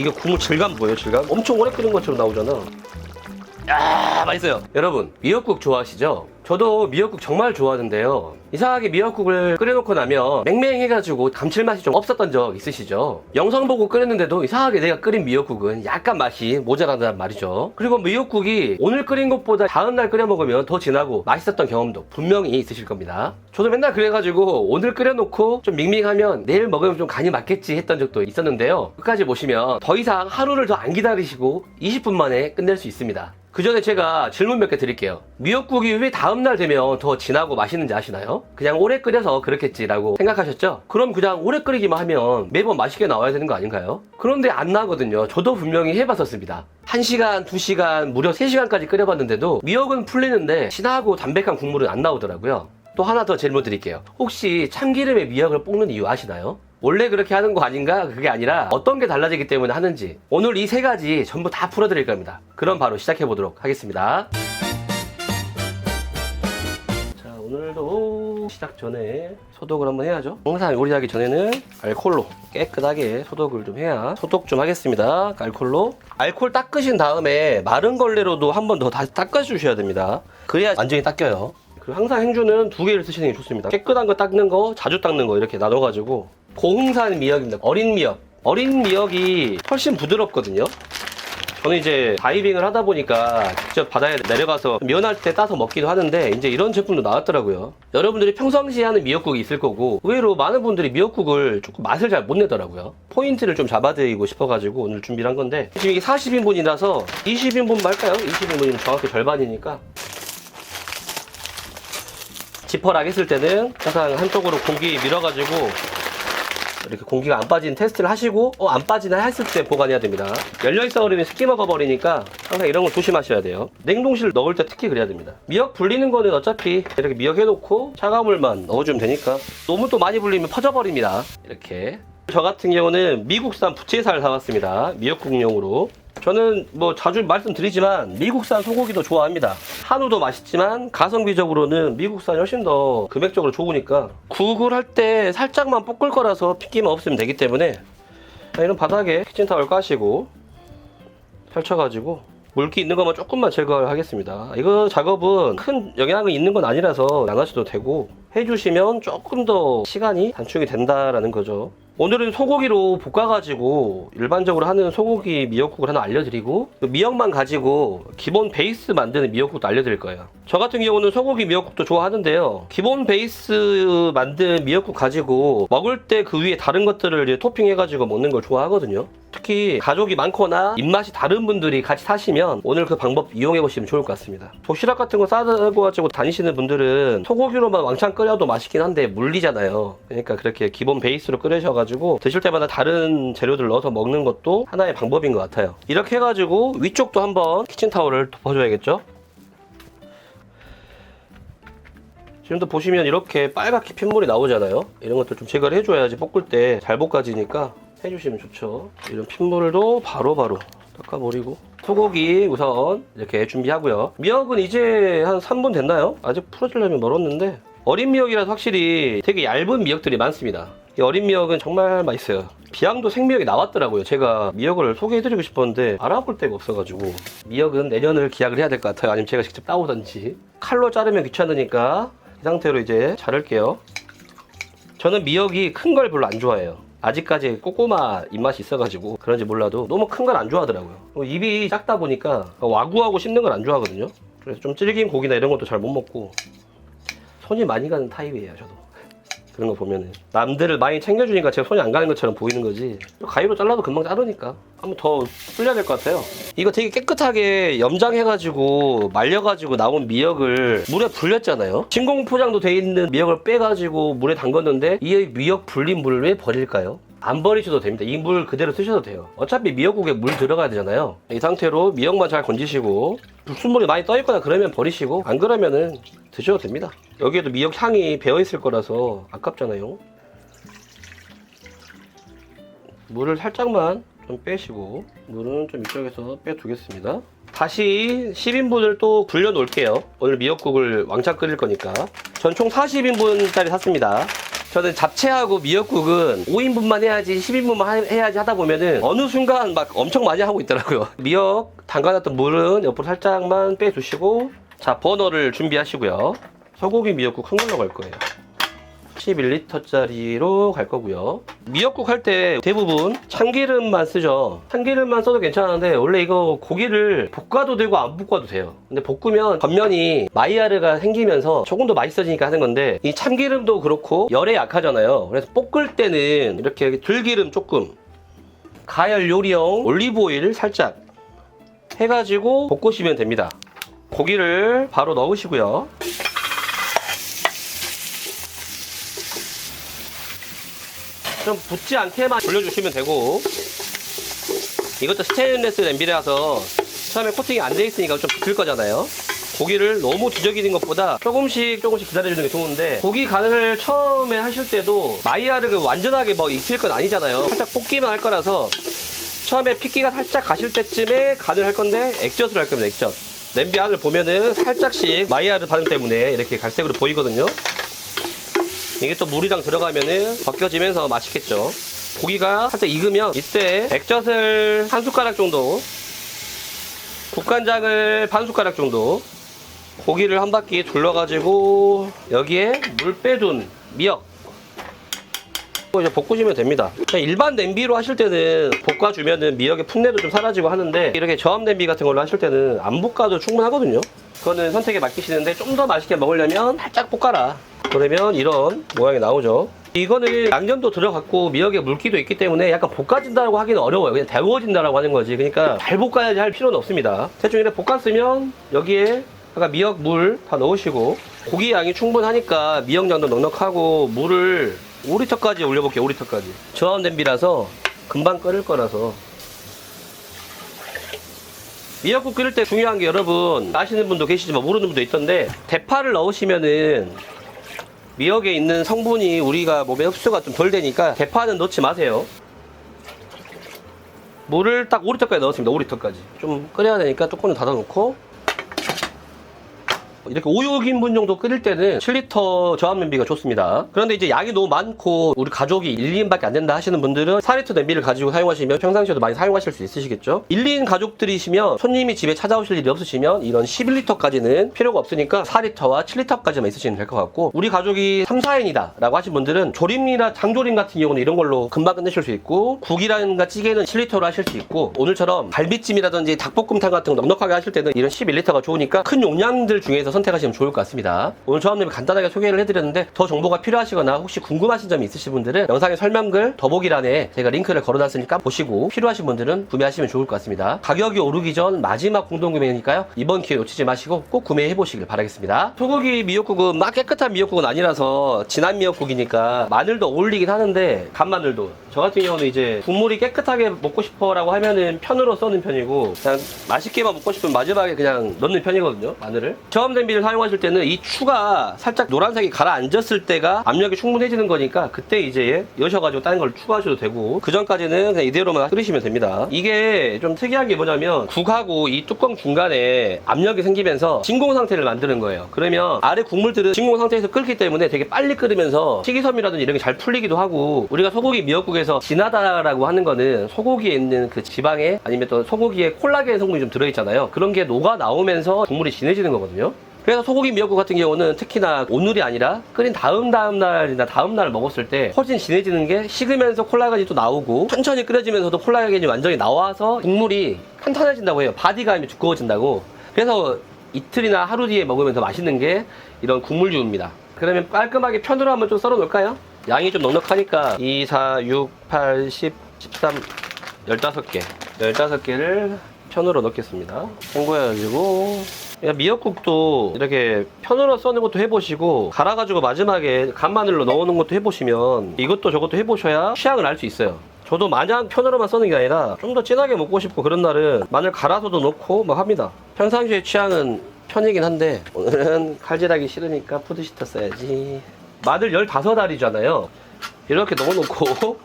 이게 국물 질감 보여요, 질감? 엄청 오래 끓인 것처럼 나오잖아. 야, 맛있어요. 여러분, 미역국 좋아하시죠? 저도 미역국 정말 좋아하는데요. 이상하게 미역국을 끓여놓고 나면 맹맹해가지고 감칠맛이 좀 없었던 적 있으시죠? 영상 보고 끓였는데도 이상하게 내가 끓인 미역국은 약간 맛이 모자란단 말이죠. 그리고 미역국이 오늘 끓인 것보다 다음날 끓여 먹으면 더 진하고 맛있었던 경험도 분명히 있으실 겁니다. 저도 맨날 그래가지고 오늘 끓여놓고 좀 밍밍하면 내일 먹으면 좀 간이 맞겠지 했던 적도 있었는데요. 끝까지 보시면 더 이상 하루를 더 안 기다리시고 20분 만에 끝낼 수 있습니다. 그 전에 제가 질문 몇 개 드릴게요. 미역국이 왜 다음날 되면 더 진하고 맛있는지 아시나요? 그냥 오래 끓여서 그렇겠지라고 생각하셨죠? 그럼 그냥 오래 끓이기만 하면 매번 맛있게 나와야 되는 거 아닌가요? 그런데 안 나거든요. 저도 분명히 해봤었습니다. 1시간, 2시간, 무려 3시간까지 끓여봤는데도 미역은 풀리는데 진하고 담백한 국물은 안 나오더라고요. 또 하나 더 질문 드릴게요. 혹시 참기름에 미역을 볶는 이유 아시나요? 원래 그렇게 하는 거 아닌가? 그게 아니라 어떤 게 달라지기 때문에 하는지 오늘 이 3가지 전부 다 풀어드릴 겁니다. 그럼 바로 시작해 보도록 하겠습니다. 자, 오늘도 시작 전에 소독을 한번 해야죠. 항상 요리하기 전에는 알콜로 깨끗하게 소독을 좀 해야 소독 좀 하겠습니다. 알콜로 알콜 닦으신 다음에 마른 걸레로도 한 번 더 다시 닦아주셔야 됩니다. 그래야 완전히 닦여요. 그리고 항상 행주는 2개를 쓰시는 게 좋습니다. 깨끗한 거 닦는 거, 자주 닦는 거 이렇게 나눠가지고 고흥산 미역입니다. 어린 미역. 어린 미역이 훨씬 부드럽거든요. 저는 이제 다이빙을 하다 보니까 직접 바다에 내려가서 미원할 때 따서 먹기도 하는데 이제 이런 제품도 나왔더라고요. 여러분들이 평상시에 하는 미역국이 있을 거고 의외로 많은 분들이 미역국을 조금 맛을 잘 못 내더라고요. 포인트를 좀 잡아드리고 싶어가지고 오늘 준비를 한 건데 지금 이게 40인분이라서 20인분 말까요? 20인분이면 정확히 절반이니까 지퍼락 했을 때는 항상 한쪽으로 공기 밀어가지고 이렇게 공기가 안 빠지는 테스트를 하시고 안 빠지나 했을 때 보관해야 됩니다. 열려있어 버리면 습기 먹어버리니까 항상 이런 거 조심하셔야 돼요. 냉동실 넣을 때 특히 그래야 됩니다. 미역 불리는 거는 어차피 이렇게 미역 해놓고 차가운 물만 넣어주면 되니까 너무 또 많이 불리면 퍼져버립니다. 이렇게 저 같은 경우는 미국산 부채살 사왔습니다. 미역국용으로. 저는 뭐 자주 말씀드리지만 미국산 소고기도 좋아합니다. 한우도 맛있지만 가성비적으로는 미국산이 훨씬 더 금액적으로 좋으니까 국을 할 때 살짝만 볶을 거라서 핏기만 없으면 되기 때문에 이런 바닥에 키친타월 까시고 펼쳐가지고 물기 있는 것만 조금만 제거를 하겠습니다. 이거 작업은 큰 영향이 있는 건 아니라서 안 하셔도 되고 해주시면 조금 더 시간이 단축이 된다라는 거죠. 오늘은 소고기로 볶아가지고 일반적으로 하는 소고기 미역국을 하나 알려드리고 미역만 가지고 기본 베이스 만드는 미역국도 알려드릴 거예요. 저 같은 경우는 소고기 미역국도 좋아하는데요. 기본 베이스 만든 미역국 가지고 먹을 때 그 위에 다른 것들을 이제 토핑해가지고 먹는 걸 좋아하거든요. 특히 가족이 많거나 입맛이 다른 분들이 같이 사시면 오늘 그 방법 이용해보시면 좋을 것 같습니다. 도시락 같은 거 싸고 가지고 다니시는 분들은 소고기로만 왕창 끓여도 맛있긴 한데 물리잖아요. 그러니까 그렇게 기본 베이스로 끓여셔가지고 드실 때마다 다른 재료들 넣어서 먹는 것도 하나의 방법인 것 같아요. 이렇게 해가지고 위쪽도 한번 키친타올을 덮어줘야겠죠. 지금도 보시면 이렇게 빨갛게 핏물이 나오잖아요. 이런 것들 좀 제거를 해줘야지 볶을 때 잘 볶아지니까 해주시면 좋죠. 이런 핏물도 바로바로 닦아버리고 소고기 우선 이렇게 준비하고요. 미역은 이제 한 3분 됐나요? 아직 풀어주려면 멀었는데 어린 미역이라서 확실히 되게 얇은 미역들이 많습니다. 이 어린 미역은 정말 맛있어요. 비양도 생미역이 나왔더라고요. 제가 미역을 소개해드리고 싶었는데 알아볼 데가 없어가지고 미역은 내년을 기약을 해야 될 것 같아요. 아니면 제가 직접 따오던지. 칼로 자르면 귀찮으니까 이 상태로 이제 자를게요. 저는 미역이 큰 걸 별로 안 좋아해요. 아직까지 꼬꼬마 입맛이 있어가지고 그런지 몰라도 너무 큰 건 안 좋아하더라고요. 입이 작다 보니까 와구하고 씹는 걸 안 좋아하거든요. 그래서 좀 질긴 고기나 이런 것도 잘 못 먹고 손이 많이 가는 타입이에요. 저도 그런 거 보면은 남들을 많이 챙겨주니까 제가 손이 안 가는 것처럼 보이는 거지 가위로 잘라도 금방 자르니까 한번 더 불려야 될 것 같아요. 이거 되게 깨끗하게 염장해가지고 말려가지고 나온 미역을 물에 불렸잖아요. 진공 포장도 돼 있는 미역을 빼가지고 물에 담궜는데 이 미역 불린 물을 왜 버릴까요? 안 버리셔도 됩니다. 이 물 그대로 쓰셔도 돼요. 어차피 미역국에 물 들어가야 되잖아요. 이 상태로 미역만 잘 건지시고 불순물이 많이 떠있거나 그러면 버리시고 안 그러면은 드셔도 됩니다. 여기에도 미역 향이 배어있을 거라서 아깝잖아요. 물을 살짝만 좀 빼시고 물은 좀 이쪽에서 빼두겠습니다. 다시 10인분을 또 불려 놓을게요. 오늘 미역국을 왕창 끓일 거니까. 전 총 40인분짜리 샀습니다. 저는 잡채하고 미역국은 5인분만 해야지 10인분만 해야지 하다 보면은 어느 순간 막 엄청 많이 하고 있더라고요. 미역 담가놨던 물은 옆으로 살짝만 빼주시고, 자, 버너를 준비하시고요. 소고기 미역국 큰 걸로 갈 거예요. 11L짜리로 갈 거고요. 미역국 할 때 대부분 참기름만 쓰죠. 참기름만 써도 괜찮은데 원래 이거 고기를 볶아도 되고 안 볶아도 돼요. 근데 볶으면 겉면이 마이야르가 생기면서 조금 더 맛있어지니까 하는 건데, 이 참기름도 그렇고 열에 약하잖아요. 그래서 볶을 때는 이렇게 들기름 조금, 가열 요리용 올리브 오일 살짝 해가지고 볶으시면 됩니다. 고기를 바로 넣으시고요. 좀 붙지 않게만 돌려주시면 되고, 이것도 스테인리스 냄비라서 처음에 코팅이 안 돼 있으니까 좀 붙을 거잖아요. 고기를 너무 뒤적이는 것보다 조금씩 기다려주는 게 좋은데, 고기 간을 처음에 하실 때도 마이야르가 완전하게 뭐 익힐 건 아니잖아요. 살짝 볶기만 할 거라서 처음에 핏기가 살짝 가실 때쯤에 간을 할 건데 액젓을 할 겁니다. 액젓. 냄비 안을 보면은 살짝씩 마이야르 반응 때문에 이렇게 갈색으로 보이거든요. 이게 또 물이랑 들어가면은 벗겨지면서 맛있겠죠. 고기가 살짝 익으면 이때 액젓을 한 숟가락 정도, 국간장을 반 숟가락 정도, 고기를 한 바퀴 둘러가지고 여기에 물 빼둔 미역 이제 볶으시면 됩니다. 일반 냄비로 하실 때는 볶아주면은 미역의 풋내도 좀 사라지고 하는데, 이렇게 저압 냄비 같은 걸로 하실 때는 안 볶아도 충분하거든요. 그거는 선택에 맡기시는데, 좀 더 맛있게 먹으려면 살짝 볶아라. 그러면 이런 모양이 나오죠. 이거는 양념도 들어갔고 미역에 물기도 있기 때문에 약간 볶아진다고 하기는 어려워요. 그냥 데워진다라고 하는 거지. 그러니까 잘 볶아야지 할 필요는 없습니다. 대충 이렇게 볶았으면 여기에 아까 미역 물 다 넣으시고, 고기 양이 충분하니까 미역 양도 넉넉하고 물을 5리터까지 올려볼게요. 5리터까지. 저온 냄비라서 금방 끓을 거라서. 미역국 끓일 때 중요한 게, 여러분 아시는 분도 계시지만 모르는 분도 있던데, 대파를 넣으시면은 미역에 있는 성분이 우리가 몸에 흡수가 좀 덜 되니까 대파는 넣지 마세요. 물을 딱 5리터까지 넣었습니다. 5리터까지. 좀 끓여야 되니까 뚜껑을 닫아놓고, 이렇게 5, 6인분 정도 끓일 때는 7리터 저압 냄비가 좋습니다. 그런데 이제 양이 너무 많고 우리 가족이 1, 2인밖에 안 된다 하시는 분들은 4리터 냄비를 가지고 사용하시면 평상시에도 많이 사용하실 수 있으시겠죠. 1, 2인 가족들이시면 손님이 집에 찾아오실 일이 없으시면 이런 11리터까지는 필요가 없으니까 4리터와 7리터까지만 있으시면 될 것 같고, 우리 가족이 3, 4인이다 라고 하신 분들은 조림이나 장조림 같은 경우는 이런 걸로 금방 끝내실 수 있고, 국이라든가 찌개는 7리터로 하실 수 있고, 오늘처럼 갈비찜이라든지 닭볶음탕 같은 거 넉넉하게 하실 때는 이런 11리터가 좋으니까 큰 용량들 중에서 선택하시면 좋을 것 같습니다. 오늘 저압 냄비 간단하게 소개를 해드렸는데, 더 정보가 필요하시거나 혹시 궁금하신 점이 있으신 분들은 영상의 설명글 더보기란에 제가 링크를 걸어놨으니까 보시고 필요하신 분들은 구매하시면 좋을 것 같습니다. 가격이 오르기 전 마지막 공동구매니까요. 이번 기회 놓치지 마시고 꼭 구매해 보시길 바라겠습니다. 소고기 미역국은 막 깨끗한 미역국은 아니라서 진한 미역국이니까 마늘도 어울리긴 하는데, 간마늘도. 저 같은 경우는 이제 국물이 깨끗하게 먹고 싶어 라고 하면은 편으로 써는 편이고, 그냥 맛있게만 먹고 싶으면 마지막에 그냥 넣는 편이거든요, 마늘을. 저압 냄비를 사용하실 때는 이 추가 살짝 노란색이 가라앉았을 때가 압력이 충분해지는 거니까, 그때 이제 여셔가지고 다른 걸 추가하셔도 되고, 그 전까지는 그냥 이대로만 끓이시면 됩니다. 이게 좀 특이한 게 뭐냐면, 국하고 이 뚜껑 중간에 압력이 생기면서 진공 상태를 만드는 거예요. 그러면 아래 국물들은 진공 상태에서 끓기 때문에 되게 빨리 끓으면서 식이섬유라든지 이런 게 잘 풀리기도 하고, 우리가 소고기 미역국에서 진하다라고 하는 거는 소고기에 있는 그 지방에, 아니면 또 소고기에 콜라겐 성분이 좀 들어있잖아요. 그런 게 녹아 나오면서 국물이 진해지는 거거든요. 그래서 소고기 미역국 같은 경우는 특히나 오늘이 아니라 끓인 다음 날이나 다음 날 먹었을 때 훨씬 진해지는 게, 식으면서 콜라겐이 또 나오고 천천히 끓여지면서도 콜라겐이 완전히 나와서 국물이 탄탄해진다고 해요. 바디감이 두꺼워진다고. 그래서 이틀이나 하루 뒤에 먹으면 더 맛있는 게 이런 국물류입니다. 그러면 깔끔하게 편으로 한번 좀 썰어 놓을까요? 양이 좀 넉넉하니까 2, 4, 6, 8, 10, 13, 15개 15개를 편으로 넣겠습니다. 헹궈가지고, 미역국도 이렇게 편으로 써는 것도 해보시고, 갈아가지고 마지막에 간마늘로 넣어놓은 것도 해보시면, 이것도 저것도 해보셔야 취향을 알 수 있어요. 저도 마냥 편으로만 써는 게 아니라 좀 더 진하게 먹고 싶고 그런 날은 마늘 갈아서도 넣고 막 합니다. 평상시에 취향은 편이긴 한데, 오늘은 칼질하기 싫으니까 푸드시터 써야지. 마늘 15알이잖아요. 이렇게 넣어놓고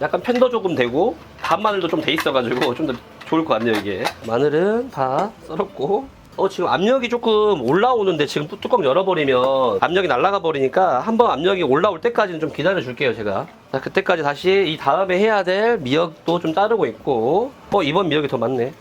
약간 편도 조금 되고 간마늘도 좀 돼 있어가지고 좀 더 좋을 것 같네요. 이게 마늘은 다 썰었고, 지금 압력이 조금 올라오는데 지금 뚜껑 열어버리면 압력이 날아가 버리니까 한번 압력이 올라올 때까지는 좀 기다려 줄게요, 제가. 자, 그때까지 다시 이 다음에 해야 될 미역도 좀 자르고 있고. 이번 미역이 더 많네.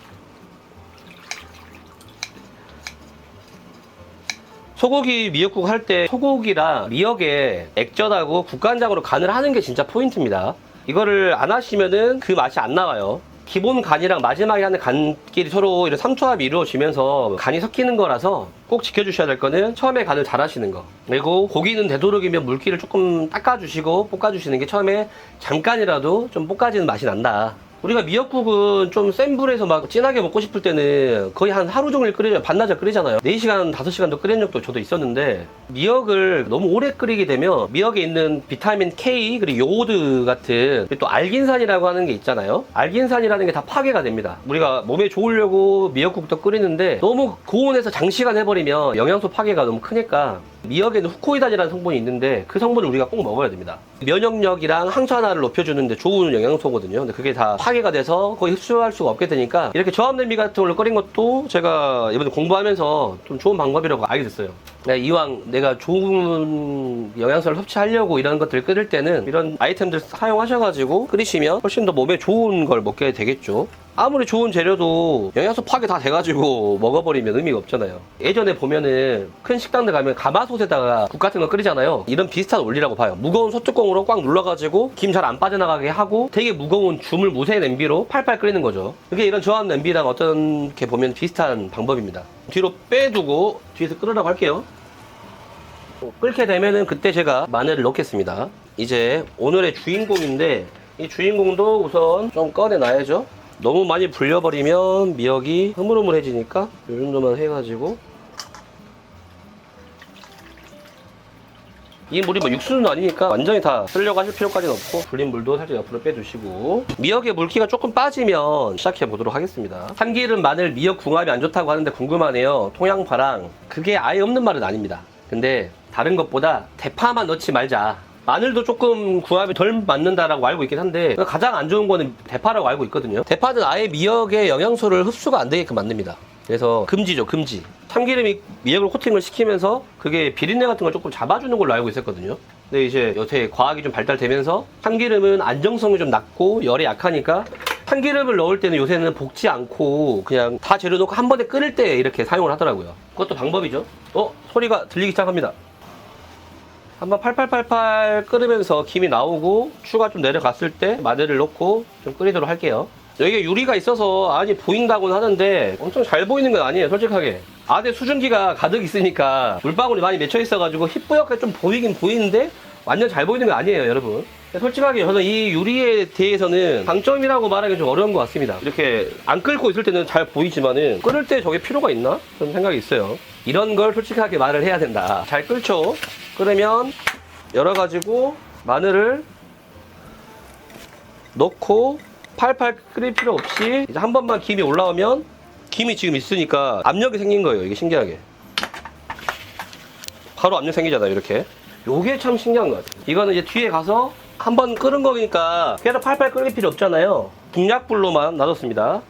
소고기 미역국 할 때 소고기랑 미역에 액젓하고 국간장으로 간을 하는 게 진짜 포인트입니다. 이거를 안 하시면은 그 맛이 안 나와요. 기본 간이랑 마지막에 하는 간끼리 서로 이런 삼투압이 이루어지면서 간이 섞이는 거라서 꼭 지켜주셔야 될 거는 처음에 간을 잘 하시는 거. 그리고 고기는 되도록이면 물기를 조금 닦아주시고 볶아주시는 게 처음에 잠깐이라도 좀 볶아지는 맛이 난다. 우리가 미역국은 좀 센 불에서 막 진하게 먹고 싶을 때는 거의 한 하루 종일 끓이죠. 반나절 끓이잖아요. 4시간, 5시간도 끓인 적도 저도 있었는데, 미역을 너무 오래 끓이게 되면 미역에 있는 비타민 K 그리고 요오드 같은 또 알긴산이라고 하는 게 있잖아요. 알긴산이라는 게 다 파괴가 됩니다. 우리가 몸에 좋으려고 미역국도 끓이는데 너무 고온에서 장시간 해버리면 영양소 파괴가 너무 크니까 미역에는 후코이단이라는 성분이 있는데 그 성분을 우리가 꼭 먹어야 됩니다. 면역력이랑 항산화를 높여주는데 좋은 영양소거든요. 근데 그게 다 파괴가 돼서 거의 흡수할 수가 없게 되니까 이렇게 저압냄비 같은 걸로 끓인 것도 제가 이번에 공부하면서 좀 좋은 방법이라고 알게 됐어요. 이왕 내가 좋은 영양소를 섭취하려고 이런 것들을 끓일 때는 이런 아이템들 사용하셔가지고 끓이시면 훨씬 더 몸에 좋은 걸 먹게 되겠죠. 아무리 좋은 재료도 영양소 파괴 다 돼가지고 먹어버리면 의미가 없잖아요. 예전에 보면은 큰 식당들 가면 가마솥에다가 국 같은 거 끓이잖아요. 이런 비슷한 원리라고 봐요. 무거운 소뚜껑으로 꽉 눌러가지고 김 잘 안 빠져나가게 하고 되게 무거운 주물 무쇠 냄비로 팔팔 끓이는 거죠. 그게 이런 저압 냄비랑 어떻게 보면 비슷한 방법입니다. 뒤로 빼두고 뒤에서 끓으라고 할게요. 끓게 되면은 그때 제가 마늘을 넣겠습니다. 이제 오늘의 주인공인데 이 주인공도 우선 좀 꺼내놔야죠. 너무 많이 불려버리면 미역이 흐물흐물해지니까 이 정도만 해가지고, 이 물이 뭐 육수는 아니니까 완전히 다 쓰려고 하실 필요까지는 없고 불린 물도 살짝 옆으로 빼주시고, 미역의 물기가 조금 빠지면 시작해 보도록 하겠습니다. 참기름, 마늘, 미역 궁합이 안 좋다고 하는데 궁금하네요. 통양파랑 그게 아예 없는 말은 아닙니다. 근데 다른 것보다 대파만 넣지 말자. 마늘도 조금 궁합이 덜 맞는다라고 알고 있긴 한데 가장 안 좋은 거는 대파라고 알고 있거든요. 대파는 아예 미역의 영양소를 흡수가 안 되게끔 만듭니다. 그래서 금지죠, 금지. 참기름이 미역을 코팅을 시키면서 그게 비린내 같은 걸 조금 잡아주는 걸로 알고 있었거든요. 근데 이제 요새 과학이 좀 발달되면서 참기름은 안정성이 좀 낮고 열에 약하니까 참기름을 넣을 때는 요새는 볶지 않고 그냥 다 재료 넣고 한 번에 끓일 때 이렇게 사용을 하더라고요. 그것도 방법이죠. 소리가 들리기 시작합니다. 한번 팔팔팔팔 끓으면서 김이 나오고 추가 좀 내려갔을 때 마늘을 넣고 좀 끓이도록 할게요. 여기에 유리가 있어서 안이 보인다고는 하는데 엄청 잘 보이는 건 아니에요, 솔직하게. 안에 수증기가 가득 있으니까 물방울이 많이 맺혀 있어가지고 희뿌옇게 좀 보이긴 보이는데 완전 잘 보이는 건 아니에요, 여러분. 솔직하게 저는 이 유리에 대해서는 장점이라고 말하기 좀 어려운 것 같습니다. 이렇게 안 끓고 있을 때는 잘 보이지만은 끓을 때 저게 필요가 있나? 그런 생각이 있어요. 이런 걸 솔직하게 말을 해야 된다. 잘 끓죠? 끓으면 열어가지고 마늘을 넣고 팔팔 끓일 필요 없이 이제 한 번만 김이 올라오면, 김이 지금 있으니까 압력이 생긴 거예요. 이게 신기하게 바로 압력 생기잖아요, 이렇게. 요게 참 신기한 것 같아요. 이거는 이제 뒤에 가서 한 번 끓은 거니까 계속 팔팔 끓일 필요 없잖아요. 중약불로만 놔뒀습니다.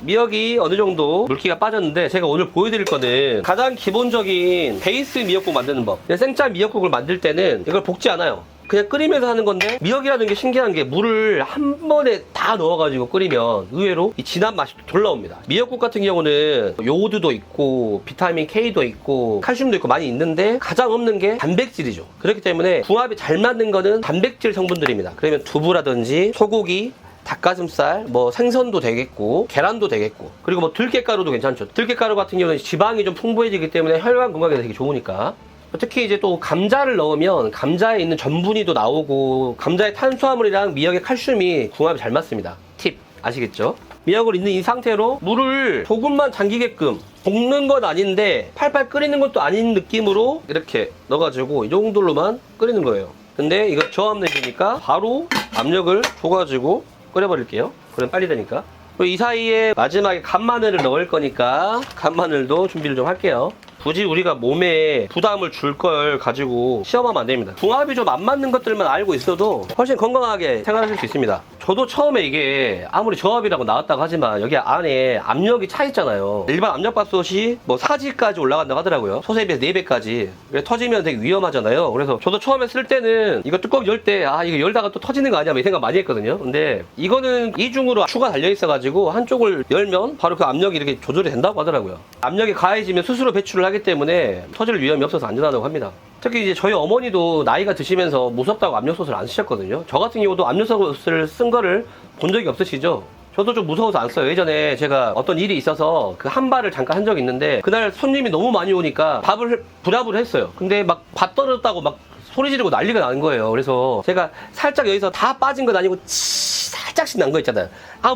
미역이 어느 정도 물기가 빠졌는데 제가 오늘 보여드릴 거는 가장 기본적인 베이스 미역국 만드는 법. 생짜 미역국을 만들 때는 이걸 볶지 않아요. 그냥 끓이면서 하는 건데, 미역이라는 게 신기한 게 물을 한 번에 다 넣어가지고 끓이면 의외로 이 진한 맛이 돌 나옵니다. 미역국 같은 경우는 요오드도 있고 비타민 K도 있고 칼슘도 있고 많이 있는데 가장 없는 게 단백질이죠. 그렇기 때문에 궁합이 잘 맞는 거는 단백질 성분들입니다. 그러면 두부라든지 소고기, 닭가슴살, 뭐 생선도 되겠고 계란도 되겠고, 그리고 뭐 들깨가루도 괜찮죠. 들깨가루 같은 경우는 지방이 좀 풍부해지기 때문에 혈관 건강에 되게 좋으니까. 특히 이제 또 감자를 넣으면 감자에 있는 전분이 또 나오고 감자의 탄수화물이랑 미역의 칼슘이 궁합이 잘 맞습니다. 팁 아시겠죠? 미역을 있는 이 상태로 물을 조금만 잠기게끔, 볶는 건 아닌데 팔팔 끓이는 것도 아닌 느낌으로 이렇게 넣어가지고 이 정도로만 끓이는 거예요. 근데 이거 저압력이니까 바로 압력을 줘가지고 끓여버릴게요. 그럼 빨리 되니까. 이 사이에 마지막에 간마늘을 넣을 거니까 간마늘도 준비를 좀 할게요. 굳이 우리가 몸에 부담을 줄 걸 가지고 시험하면 안 됩니다. 궁합이 좀 안 맞는 것들만 알고 있어도 훨씬 건강하게 생활하실 수 있습니다. 저도 처음에 이게 아무리 저압이라고 나왔다고 하지만 여기 안에 압력이 차 있잖아요. 일반 압력밥솥이 뭐 4G까지 올라간다고 하더라고요. 솥에 비해서 4배까지. 그래서 터지면 되게 위험하잖아요. 그래서 저도 처음에 쓸 때는 이거 뚜껑 열 때 이거 열다가 또 터지는 거 아니야 이 생각 많이 했거든요. 근데 이거는 이중으로 추가 달려 있어가지고 한쪽을 열면 바로 그 압력이 이렇게 조절이 된다고 하더라고요. 압력이 가해지면 스스로 배출을 하기 때문에 터질 위험이 없어서 안전하다고 합니다. 특히 이제 저희 어머니도 나이가 드시면서 무섭다고 압력솥을 안 쓰셨거든요. 저 같은 경우도 압력솥을 쓴 거를 본 적이 없으시죠? 저도 좀 무서워서 안 써요. 예전에 제가 어떤 일이 있어서 그 한 발을 잠깐 한 적이 있는데 그날 손님이 너무 많이 오니까 밥을 불압을 했어요. 근데 막 밥 떨어졌다고 막 소리 지르고 난리가 나는 거예요. 그래서 제가 살짝 여기서 다 빠진 건 아니고 살짝씩 난 거 있잖아요.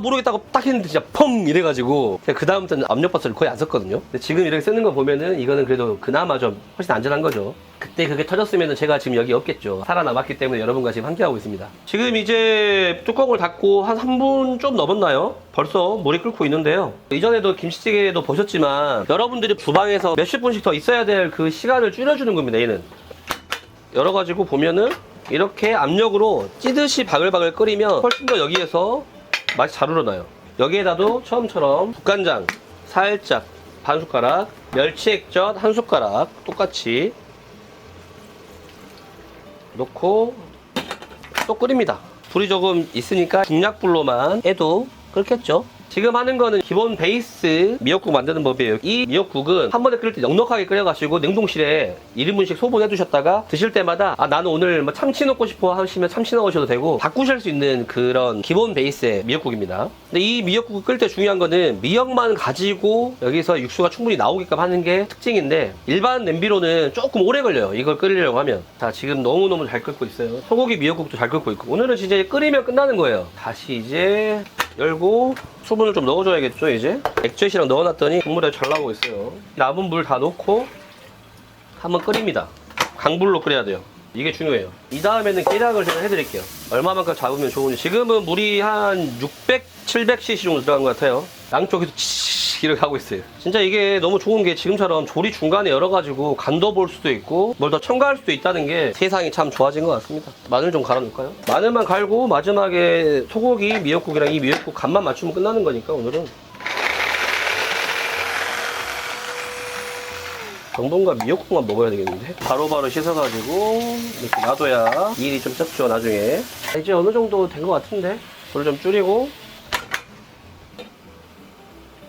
모르겠다고 딱 했는데 진짜 펑 이래가지고 그 다음부터는 압력밥솥을 거의 안 썼거든요. 근데 지금 이렇게 쓰는 거 보면은 이거는 그래도 그나마 좀 훨씬 안전한 거죠. 그때 그게 터졌으면 제가 지금 여기 없겠죠. 살아남았기 때문에 여러분과 지금 함께하고 있습니다. 지금 이제 뚜껑을 닫고 한 3분 좀 넘었나요? 벌써 물이 끓고 있는데요. 이전에도 김치찌개도 보셨지만 여러분들이 주방에서 몇십 분씩 더 있어야 될 그 시간을 줄여주는 겁니다. 얘는 열어가지고 보면은 이렇게 압력으로 찌듯이 바글바글 끓이면 훨씬 더 여기에서 맛이 잘 우러나요. 여기에다도 처음처럼 국간장 살짝 반 숟가락, 멸치 액젓 한 숟가락 똑같이 넣고 또 끓입니다. 불이 조금 있으니까 중약불로만 해도 끓겠죠. 지금 하는 거는 기본 베이스 미역국 만드는 법이에요. 이 미역국은 한 번에 끓일 때 넉넉하게 끓여가지고 냉동실에 1인분씩 소분해 두셨다가 드실 때마다 나는 오늘 뭐 참치 넣고 싶어 하시면 참치 넣으셔도 되고 바꾸실 수 있는 그런 기본 베이스의 미역국입니다. 근데 이 미역국을 끓일 때 중요한 거는 미역만 가지고 여기서 육수가 충분히 나오게끔 하는 게 특징인데 일반 냄비로는 조금 오래 걸려요. 이걸 끓이려고 하면. 자, 지금 너무너무 잘 끓고 있어요. 소고기 미역국도 잘 끓고 있고 오늘은 진짜 끓이면 끝나는 거예요. 다시 이제 열고 수분을 좀 넣어줘야겠죠. 이제 액젓이랑 넣어놨더니 국물에 잘 나오고 있어요. 남은 물 다 넣고 한번 끓입니다. 강불로 끓여야 돼요. 이게 중요해요. 이 다음에는 계량을 제가 해드릴게요. 얼마만큼 잡으면 좋은지. 지금은 물이 한 600, 700cc 정도 들어간 것 같아요. 양쪽에서 이렇게 하고 있어요. 진짜 이게 너무 좋은 게 지금처럼 조리 중간에 열어가지고 간도 볼 수도 있고 뭘 더 첨가할 수도 있다는 게 세상이 참 좋아진 것 같습니다. 마늘 좀 갈아놓을까요? 마늘만 갈고 마지막에 소고기 미역국이랑 이 미역국 간만 맞추면 끝나는 거니까 오늘은 정동과 미역국만 먹어야 되겠는데 바로바로 씻어가지고 이렇게 놔둬야 일이 좀 적죠 나중에. 이제 어느 정도 된 것 같은데 불을 좀 줄이고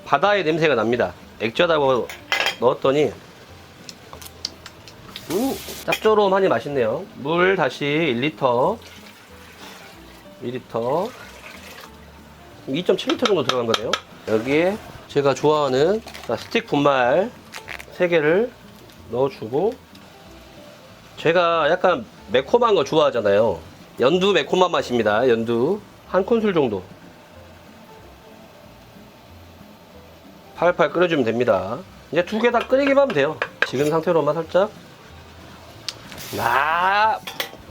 바다의 냄새가 납니다. 액젓하고 넣었더니 짭조름하니 맛있네요. 물 다시 1리터 2리터 2.7리터 정도 들어간 거네요. 여기에 제가 좋아하는 스틱 분말 3개를 넣어주고 제가 약간 매콤한 거 좋아하잖아요. 연두 매콤한 맛입니다. 연두 한 큰술 정도 팔팔 끓여주면 됩니다. 이제 2개 다 끓이기만 하면 돼요. 지금 상태로만 살짝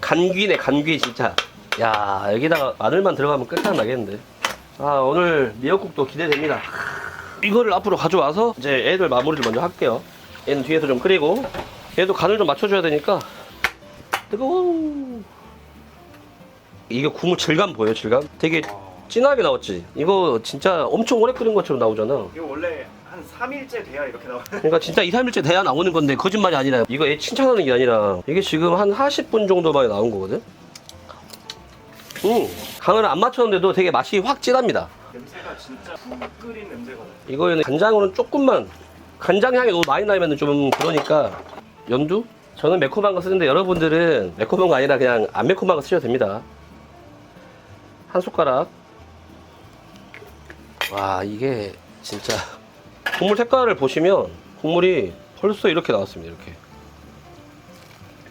간귀네 간귀 진짜. 야 여기다가 마늘만 들어가면 끝장나겠는데. 오늘 미역국도 기대됩니다. 이거를 앞으로 가져와서 이제 애들 마무리를 먼저 할게요. 얘는 뒤에서 좀 끓이고 얘도 간을 좀 맞춰줘야 되니까. 뜨거워. 이게 국물 질감 보여요? 질감? 되게 진하게 나왔지? 이거 진짜 엄청 오래 끓인 것처럼 나오잖아. 이거 원래 한 3일째 돼야 이렇게 나와요. 그러니까 진짜 2, 3일째 돼야 나오는 건데 거짓말이 아니라 이거 얘 칭찬하는 게 아니라 이게 지금 한 40분 정도 만에 나온 거거든? 간을 안 맞췄는데도 되게 맛이 확 진합니다. 냄새가 진짜 푹 끓인 냄새가 나요. 이거는 간장으로는 조금만 간장 향이 너무 많이 나면 좀 그러니까 연두? 저는 매콤한 거 쓰는데 여러분들은 매콤한 거 아니라 그냥 안 매콤한 거 쓰셔도 됩니다. 한 숟가락. 와 이게 진짜 국물 색깔을 보시면 국물이 벌써 이렇게 나왔습니다. 이렇게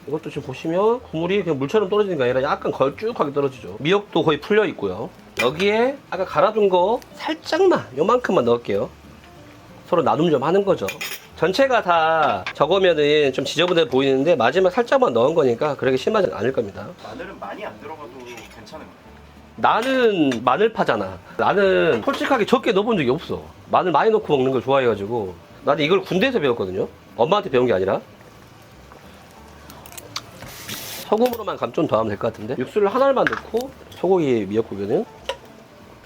이것도 지금 보시면 국물이 그냥 물처럼 떨어지는 게 아니라 약간 걸쭉하게 떨어지죠. 미역도 거의 풀려 있고요. 여기에 아까 갈아둔 거 살짝만 요만큼만 넣을게요. 서로 나눔 좀 하는 거죠. 전체가 다 저거면은 좀 지저분해 보이는데 마지막 살짝만 넣은 거니까 그렇게 심하지 않을 겁니다. 마늘은 많이 안 들어가도 괜찮은 거예요. 나는 마늘파잖아. 나는 솔직하게 적게 넣어본 적이 없어. 마늘 많이 넣고 먹는 걸 좋아해가지고. 나는 이걸 군대에서 배웠거든요. 엄마한테 배운 게 아니라. 소금으로만 감 좀 더 하면 될 것 같은데. 육수를 한 알만 넣고 소고기 미역국에는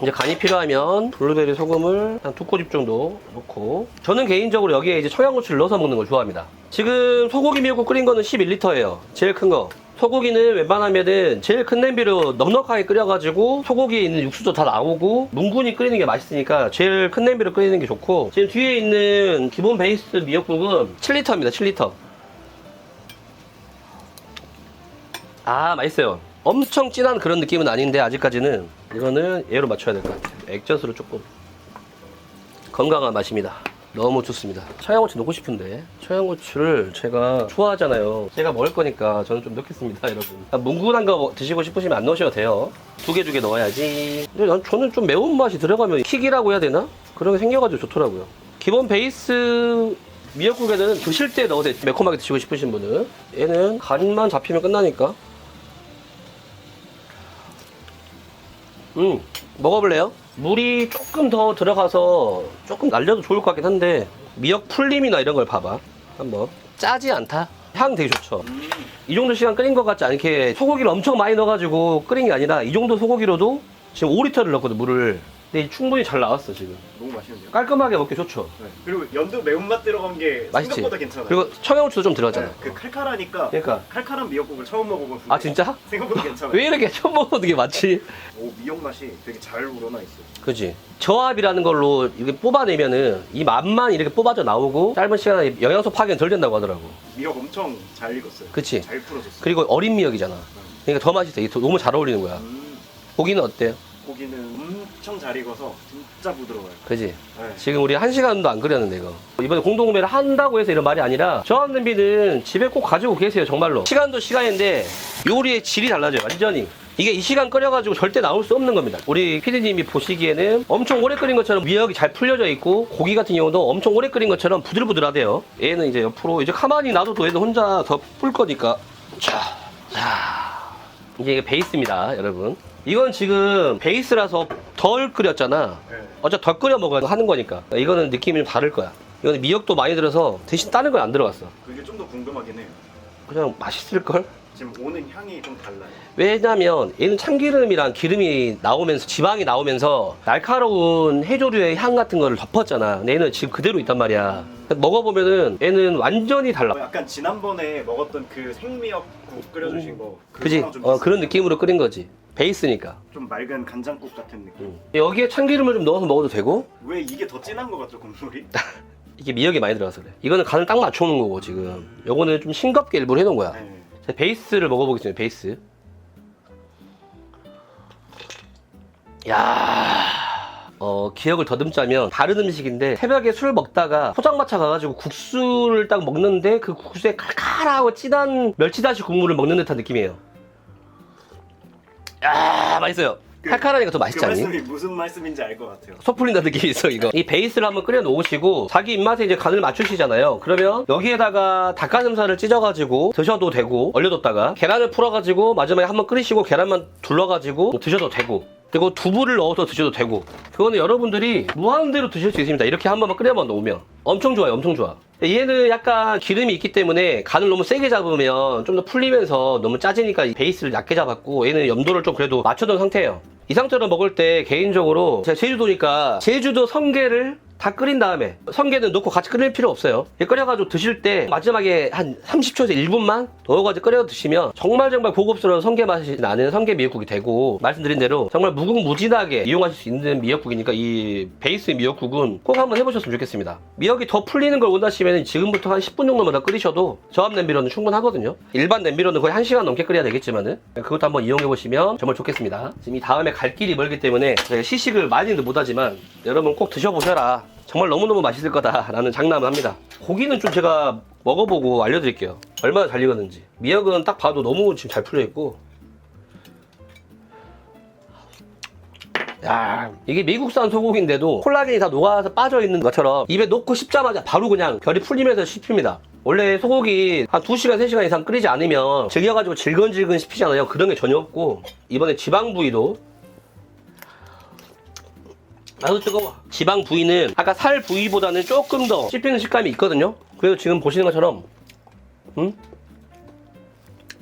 이제 간이 필요하면 블루베리 소금을 한 2꼬집 정도 넣고, 저는 개인적으로 여기에 이제 청양고추를 넣어서 먹는 걸 좋아합니다. 지금 소고기 미역국 끓인 거는 11리터예요. 제일 큰 거. 소고기는 웬만하면은 제일 큰 냄비로 넉넉하게 끓여가지고 소고기에 있는 육수도 다 나오고 뭉근히 끓이는 게 맛있으니까 제일 큰 냄비로 끓이는 게 좋고, 지금 뒤에 있는 기본 베이스 미역국은 7리터입니다. 7리터. 아, 맛있어요. 엄청 진한 그런 느낌은 아닌데 아직까지는 이거는 얘로 맞춰야 될 것 같아요. 액젓으로 조금. 건강한 맛입니다. 너무 좋습니다. 청양고추 넣고 싶은데 청양고추를 제가 좋아하잖아요. 제가 먹을 거니까 저는 좀 넣겠습니다, 여러분. 뭉근한 거 드시고 싶으시면 안 넣으셔도 돼요. 두 개 넣어야지. 근데 저는 좀 매운맛이 들어가면 킥이라고 해야 되나? 그런 게 생겨가지고 좋더라고요. 기본 베이스 미역국에는 드실 때 넣어도 돼요. 매콤하게 드시고 싶으신 분은. 얘는 간만 잡히면 끝나니까. 먹어볼래요? 물이 조금 더 들어가서 조금 날려도 좋을 것 같긴 한데, 미역 풀림이나 이런 걸 봐봐. 한번. 짜지 않다? 향 되게 좋죠? 이 정도 시간 끓인 것 같지 않게 소고기를 엄청 많이 넣어가지고 끓인 게 아니라 이 정도 소고기로도 지금 5리터를 넣었거든, 물을. 근데 충분히 잘 나왔어, 지금. 너무 맛있는데요? 깔끔하게 먹기 좋죠? 네. 그리고 연두 매운맛 들어간 게 맛있지? 생각보다 괜찮아요. 그리고 청양고추도 좀 들어가잖아. 네, 그 칼칼하니까. 그러니까. 칼칼한 미역국을 처음 먹어본 아, 진짜? 생각보다 괜찮아요. 왜 이렇게 처음 먹어도 되게 많지? 오, 미역 맛이 되게 잘 우러나 있어요. 그지? 저압이라는 걸로 이렇게 뽑아내면은 이 맛만 이렇게 뽑아져 나오고 짧은 시간에 영양소 파괴는 덜 된다고 하더라고. 미역 엄청 잘 익었어요. 그치? 잘 풀어졌어요. 그리고 어린 미역이잖아. 그러니까 더 맛있어. 이게 너무 잘 어울리는 거야. 고기는 어때요? 고기는 엄청 잘 익어서 진짜 부드러워요. 그지? 네. 지금 우리 1시간도 안 끓였는데 이거. 이번에 공동구매를 한다고 해서 이런 말이 아니라 저압 냄비는 집에 꼭 가지고 계세요, 정말로. 시간도 시간인데 요리의 질이 달라져요, 완전히. 이게 이 시간 끓여가지고 절대 나올 수 없는 겁니다. 우리 피디님이 보시기에는 엄청 오래 끓인 것처럼 미역이 잘 풀려져 있고, 고기 같은 경우도 엄청 오래 끓인 것처럼 부들부들하대요. 얘는 이제 옆으로 이제 가만히 놔둬도 얘는 혼자 더 불 거니까. 자, 이게 베이스입니다, 여러분. 이건 지금 베이스라서 덜 끓였잖아. 네. 어차피 덜 끓여 먹어야 하는 거니까. 이거는 느낌이 좀 다를 거야. 이거는 미역도 많이 들어서 대신 다른 건 안 들어갔어. 그게 좀 더 궁금하긴 해요. 그냥 맛있을걸? 지금 오는 향이 좀 달라요. 왜냐면 얘는 참기름이랑 기름이 나오면서, 지방이 나오면서 날카로운 해조류의 향 같은 거를 덮었잖아. 근데 얘는 지금 그대로 있단 말이야. 먹어보면은 얘는 완전히 달라. 약간 지난번에 먹었던 그 생미역국 끓여주신 거 그지? 그거랑 좀 비슷해요. 그런 느낌으로 끓인 거지. 베이스니까. 좀 맑은 간장국 같은 느낌. 여기에 참기름을 좀 넣어서 먹어도 되고, 왜 이게 더 진한 거 같죠, 국물이? 이게 미역이 많이 들어가서 그래. 이거는 간을 딱 맞춰놓은 거고, 지금. 요거는 좀 싱겁게 일부러 해놓은 거야. 네. 자, 베이스를 먹어보겠습니다, 베이스. 야, 기억을 더듬자면 다른 음식인데, 새벽에 술 먹다가 포장마차 가가지고 국수를 딱 먹는데 그 국수에 칼칼하고 진한 멸치다시 국물을 먹는 듯한 느낌이에요. 야, 맛있어요. 칼칼하니까 더 맛있지 그 않니? 말씀이 무슨 말씀인지 알 것 같아요. 속 풀린다는 느낌이 있어, 이거. 이 베이스를 한번 끓여 놓으시고 자기 입맛에 이제 간을 맞추시잖아요. 그러면 여기에다가 닭가슴살을 찢어가지고 드셔도 되고, 얼려뒀다가 계란을 풀어가지고 마지막에 한번 끓이시고 계란만 둘러가지고 드셔도 되고, 그리고 두부를 넣어서 드셔도 되고, 그거는 여러분들이 무한대로 드실 수 있습니다. 이렇게 한 번만 끓여만 놓으면 엄청 좋아요, 엄청 좋아. 얘는 약간 기름이 있기 때문에 간을 너무 세게 잡으면 좀 더 풀리면서 너무 짜지니까 이 베이스를 얇게 잡았고, 얘는 염도를 좀 그래도 맞춰둔 상태예요. 이 상태로 먹을 때 개인적으로 제가 제주도니까 제주도 성게를 다 끓인 다음에, 성게는 넣고 같이 끓일 필요 없어요. 끓여가지고 드실 때 마지막에 한 30초에서 1분만 넣어가지고 끓여 드시면 정말 고급스러운 성게 맛이 나는 성게 미역국이 되고, 말씀드린 대로 정말 무궁무진하게 이용하실 수 있는 미역국이니까 이 베이스 미역국은 꼭 한번 해보셨으면 좋겠습니다. 미역이 더 풀리는 걸 원하시면 지금부터 한 10분 정도만 더 끓이셔도 저압 냄비로는 충분하거든요. 일반 냄비로는 거의 1시간 넘게 끓여야 되겠지만은 그것도 한번 이용해보시면 정말 좋겠습니다. 지금 이 다음에 갈 길이 멀기 때문에 제가 시식을 많이는 못하지만 여러분 꼭 드셔보셔라. 정말 너무너무 맛있을 거다라는 장담을 합니다. 고기는 좀 제가 먹어보고 알려드릴게요. 얼마나 잘 익었는지. 미역은 딱 봐도 너무 지금 잘 풀려있고, 야, 이게 미국산 소고기인데도 콜라겐이 다 녹아서 빠져있는 것처럼 입에 넣고 씹자마자 바로 그냥 결이 풀리면서 씹힙니다. 원래 소고기 한 2시간, 3시간 이상 끓이지 않으면 질겨가지고 질근질근 씹히잖아요. 그런 게 전혀 없고, 이번에 지방 부위도 나도 뜨거워. 지방 부위는 아까 살 부위보다는 조금 더 씹히는 식감이 있거든요. 그래서 지금 보시는 것처럼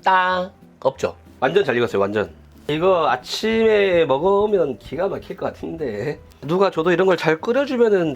딱 없죠. 완전 잘 익었어요, 완전. 이거 아침에 먹으면 기가 막힐 것 같은데 누가 저도 이런 걸 잘 끓여주면은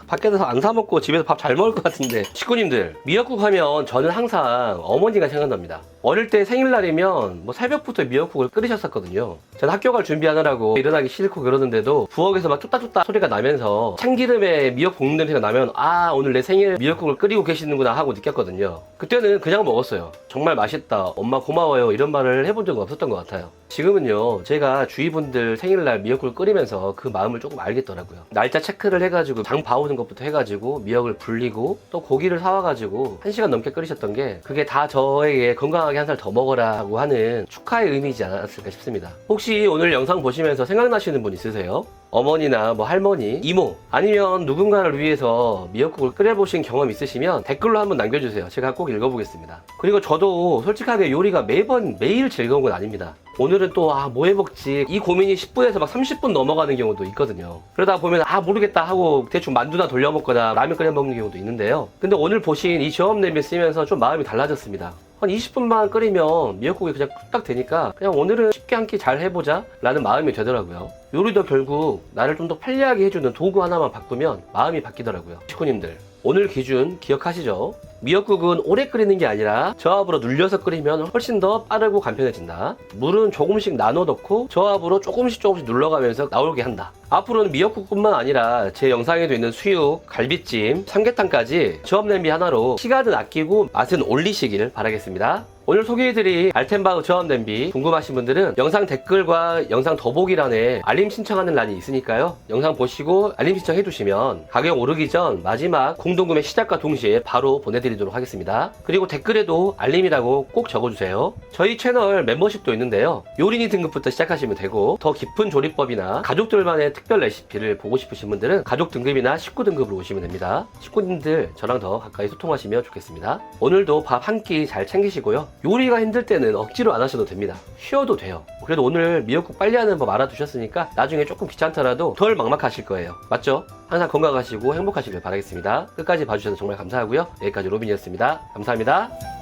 밖에서 안 사 먹고 집에서 밥 잘 먹을 것 같은데. 식구님들, 미역국 하면 저는 항상 어머니가 생각납니다. 어릴 때 생일날이면 뭐 새벽부터 미역국을 끓이셨었거든요. 저는 학교 갈 준비하느라고 일어나기 싫고 그러는데도 부엌에서 막 뚝딱뚝딱 소리가 나면서 참기름에 미역국 볶는 냄새가 나면 아, 오늘 내 생일 미역국을 끓이고 계시는구나 하고 느꼈거든요. 그때는 그냥 먹었어요. 정말 맛있다, 엄마 고마워요, 이런 말을 해본 적은 없었던 것 같아요. 지금은요, 제가 주위 분들 생일날 미역국을 끓이면서 그 마음을 조금 알겠더라고요. 날짜 체크를 해가지고 장 봐오는 것부터 해가지고 미역을 불리고 또 고기를 사와가지고 1시간 넘게 끓이셨던 게 그게 다 저에게 건강하게 한 살 더 먹어라고 하는 축하의 의미이지 않았을까 싶습니다. 혹시 오늘 영상 보시면서 생각나시는 분 있으세요? 어머니나 뭐 할머니, 이모, 아니면 누군가를 위해서 미역국을 끓여보신 경험 있으시면 댓글로 한번 남겨주세요. 제가 꼭 읽어보겠습니다. 그리고 저도 솔직하게 요리가 매일 즐거운 건 아닙니다. 오늘은 또 뭐 해먹지, 이 고민이 10분에서 막 30분 넘어가는 경우도 있거든요. 그러다 보면 모르겠다 하고 대충 만두나 돌려 먹거나 라면 끓여 먹는 경우도 있는데요. 근데 오늘 보신 이 저업 냄비 쓰면서 좀 마음이 달라졌습니다. 한 20분만 끓이면 미역국이 그냥 뚝딱 되니까 그냥 오늘은 쉽게 한 끼 잘 해보자 라는 마음이 되더라고요. 요리도 결국 나를 좀 더 편리하게 해주는 도구 하나만 바꾸면 마음이 바뀌더라고요. 식구님들, 오늘 기준 기억하시죠? 미역국은 오래 끓이는 게 아니라 저압으로 눌려서 끓이면 훨씬 더 빠르고 간편해진다. 물은 조금씩 나눠 넣고 저압으로 조금씩 눌러가면서 나오게 한다. 앞으로는 미역국뿐만 아니라 제 영상에도 있는 수육, 갈비찜, 삼계탕까지 저압 냄비 하나로 시간은 아끼고 맛은 올리시길 바라겠습니다. 오늘 소개해드린 알텐바흐 저압 냄비 궁금하신 분들은 영상 댓글과 영상 더보기란에 알림 신청하는 란이 있으니까요. 영상 보시고 알림 신청해 두시면 가격 오르기 전 마지막 공동구매 시작과 동시에 바로 보내드리도록 하겠습니다. 그리고 댓글에도 알림이라고 꼭 적어주세요. 저희 채널 멤버십도 있는데요. 요리니 등급부터 시작하시면 되고 더 깊은 조리법이나 가족들만의 특별 레시피를 보고 싶으신 분들은 가족 등급이나 식구 등급으로 오시면 됩니다. 식구님들 저랑 더 가까이 소통하시면 좋겠습니다. 오늘도 밥 한 끼 잘 챙기시고요. 요리가 힘들 때는 억지로 안 하셔도 됩니다. 쉬어도 돼요. 그래도 오늘 미역국 빨리 하는 법 알아두셨으니까 나중에 조금 귀찮더라도 덜 막막하실 거예요. 맞죠? 항상 건강하시고 행복하시길 바라겠습니다. 끝까지 봐주셔서 정말 감사하고요. 여기까지 로빈이었습니다. 감사합니다.